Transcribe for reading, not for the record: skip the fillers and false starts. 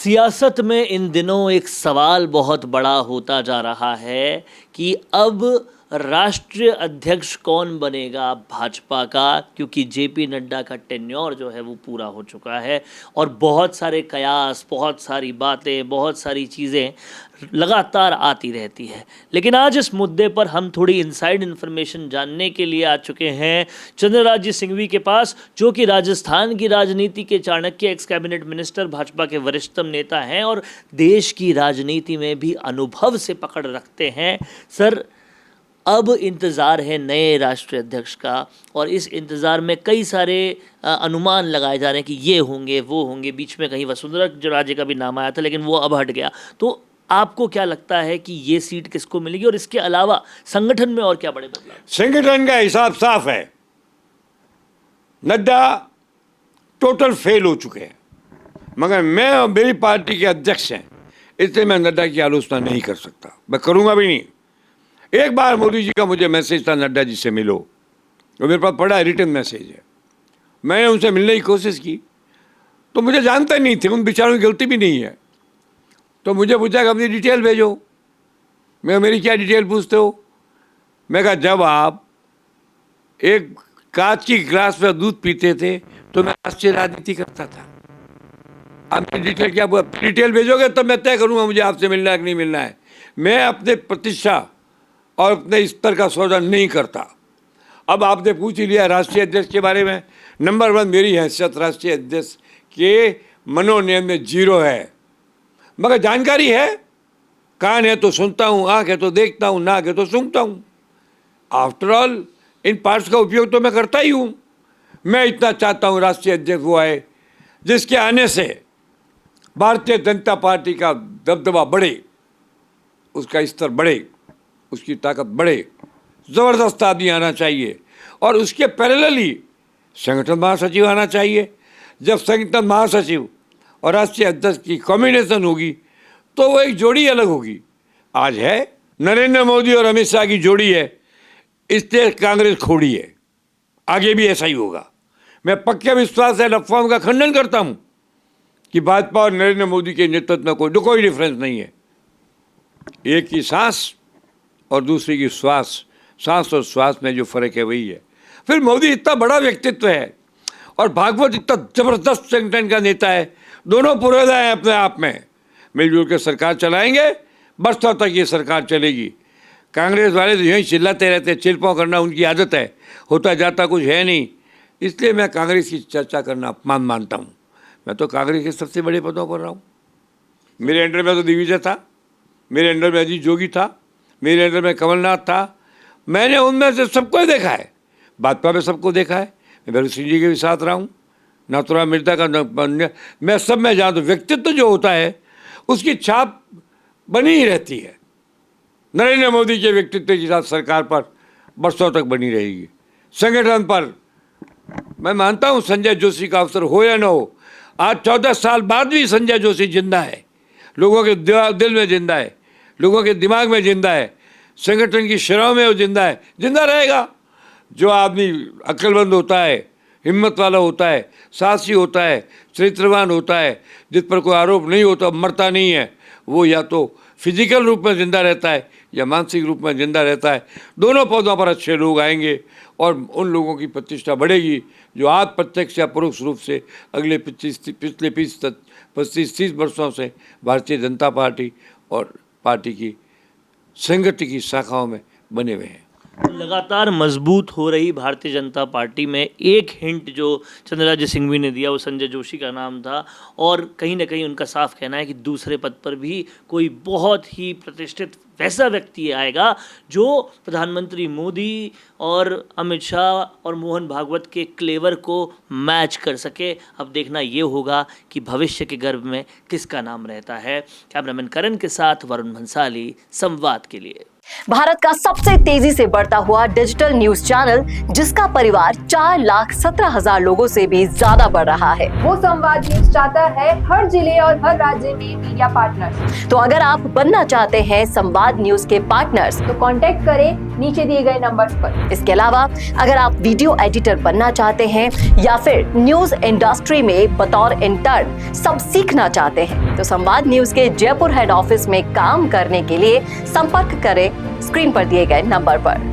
सियासत में इन दिनों एक सवाल बहुत बड़ा होता जा रहा है कि अब राष्ट्रीय अध्यक्ष कौन बनेगा भाजपा का, क्योंकि जेपी नड्डा का टेन्योर जो है वो पूरा हो चुका है और बहुत सारे कयास, बहुत सारी बातें, बहुत सारी चीज़ें लगातार आती रहती है। लेकिन आज इस मुद्दे पर हम थोड़ी इनसाइड इन्फॉर्मेशन जानने के लिए आ चुके हैं चंद्रराज्य सिंघवी के पास, जो कि राजस्थान की राजनीति के Chanakya, x cabinet minister, Bhajpa के वरिष्ठतम नेता हैं और देश की राजनीति में भी अनुभव से पकड़ रखते हैं। सर, अब इंतज़ार है नए राष्ट्रीय अध्यक्ष का और इस इंतज़ार में कई सारे अनुमान लगाए जा रहे हैं कि ये होंगे, वो होंगे। बीच में कहीं वसुंधरा राजे का भी नाम आया था, लेकिन वो अब हट गया। तो आपको क्या लगता है कि ये सीट किसको मिलेगी और इसके अलावा संगठन में और क्या बड़े बदलाव? संगठन का हिसाब साफ है। नड्डा टोटल फेल हो चुके हैं, मगर मैं और मेरी पार्टी के अध्यक्ष हैं, इसलिए मैं नड्डा की आलोचना नहीं कर सकता, मैं करूंगा भी नहीं। एक बार मोदी जी का मुझे मैसेज था, नड्डा जी से मिलो, और मेरे पास पड़ा रिटन मैसेज है। मैंने उनसे मिलने की कोशिश की तो मुझे जानते नहीं थे, उन बेचारों की गलती भी नहीं है। तो मुझे पूछा कि अपनी डिटेल भेजो। मेरी क्या डिटेल पूछते हो? मैं कहा, जब आप एक कांच की गिलास में दूध पीते थे तो मैं राष्ट्रीय राजनीति करता था। आप डिटेल क्या, डिटेल भेजोगे तब मैं तय करूंगा मुझे आपसे मिलना है कि नहीं मिलना है। मैं अपने प्रतिष्ठा और अपने स्तर का सौदा नहीं करता। अब आपने पूछ ही लिया राष्ट्रीय अध्यक्ष के बारे में। नंबर 1 मेरी हैसियत राष्ट्रीय अध्यक्ष के मनोनयन में 0 है, मगर जानकारी है। कान है तो सुनता हूँ, आँख है तो देखता हूँ, नाक है तो सूंघता हूँ। आफ्टर ऑल इन पार्ट्स का उपयोग तो मैं करता ही हूँ। मैं इतना चाहता हूँ राष्ट्रीय अध्यक्ष वो आए जिसके आने से भारतीय जनता पार्टी का दबदबा बढ़े, उसका स्तर बढ़े, उसकी ताकत बढ़े। ज़बरदस्त आदमी आना चाहिए और उसके पैरेलली संगठन महासचिव आना चाहिए। जब संगठन महासचिव और राष्ट्रीय अध्यक्ष की कॉम्बिनेशन होगी तो वो एक जोड़ी अलग होगी। आज है नरेंद्र मोदी और अमित शाह की जोड़ी है, इसलिए कांग्रेस खोड़ी है। आगे भी ऐसा ही होगा। मैं पक्के विश्वास से अफवाहों का खंडन करता हूं कि भाजपा और नरेंद्र मोदी के नेतृत्व में कोई डिफरेंस नहीं है। एक की सांस और दूसरी की श्वास, सांस और श्वास में जो फर्क है वही है। फिर मोदी इतना बड़ा व्यक्तित्व है और भागवत इतना जबरदस्त संगठन का नेता है। दोनों पुरोधा हैं अपने आप में, मिलजुल के सरकार चलाएंगे, बरसों तक ये सरकार चलेगी। कांग्रेस वाले तो यहीं चिल्लाते रहते, चिल्पाव करना उनकी आदत है, होता जाता कुछ है नहीं। इसलिए मैं कांग्रेस की चर्चा करना अपमान मानता हूँ। मैं तो कांग्रेस के सबसे बड़े पदों पर रहा हूँ। मेरे अंडर में तो दिग्विजय था, मेरे अंडर में अजीत जोगी था, मेरे अंडर में कमलनाथ था। मैंने उनमें से सबको देखा है, भाजपा में सबको देखा है। मैं भगत सिंह जी के भी साथ रहा हूँ, नाथुराम मिर्जा का मैं सब में जहाँ तो व्यक्तित्व जो होता है उसकी छाप बनी ही रहती है। नरेंद्र मोदी के व्यक्तित्व के साथ सरकार पर बरसों तक बनी रहेगी। संगठन पर मैं मानता हूँ संजय जोशी का अवसर हो या न हो, आज 14 साल बाद भी संजय जोशी जिंदा है, लोगों के दिल में जिंदा है, लोगों के दिमाग में जिंदा है, संगठन की शराह में वो जिंदा है, जिंदा रहेगा। जो आदमी अक्लमंद होता है, हिम्मत वाला होता है, साहसी होता है, चरित्रवान होता है, जिस पर कोई आरोप नहीं होता, मरता नहीं है, वो या तो फिजिकल रूप में जिंदा रहता है या मानसिक रूप में जिंदा रहता है। दोनों पदों पर अच्छे लोग आएंगे और उन लोगों की प्रतिष्ठा बढ़ेगी जो आज प्रत्यक्ष या परोक्ष रूप से अगले पिछले 25-30 वर्षों से भारतीय जनता पार्टी और पार्टी की संगठन की शाखाओं में बने हुए हैं। लगातार मजबूत हो रही भारतीय जनता पार्टी में एक हिंट जो चंद्रराज्य सिंघवी ने दिया वो संजय जोशी का नाम था और कहीं ना कहीं उनका साफ कहना है कि दूसरे पद पर भी कोई बहुत ही प्रतिष्ठित वैसा व्यक्ति आएगा जो प्रधानमंत्री मोदी और अमित शाह और मोहन भागवत के क्लेवर को मैच कर सके। अब देखना ये होगा कि भविष्य के गर्भ में किसका नाम रहता है। कैमरामैन करण के साथ वरुण भंसाली, संवाद के लिए। भारत का सबसे तेजी से बढ़ता हुआ डिजिटल न्यूज चैनल, जिसका परिवार 4,17,000 लोगों से भी ज्यादा बढ़ रहा है। वो संवाद न्यूज चाहता है हर जिले और हर राज्य में मीडिया पार्टनर्स। तो अगर आप बनना चाहते हैं संवाद न्यूज के पार्टनर्स, तो कांटेक्ट करें नीचे दिए गए नंबर्स पर। इसके अलावा अगर आप वीडियो एडिटर बनना चाहते हैं या फिर न्यूज इंडस्ट्री में बतौर इंटर्न सब सीखना चाहते हैं, तो संवाद न्यूज के जयपुर हेड ऑफिस में काम करने के लिए संपर्क करें स्क्रीन पर दिए गए नंबर पर।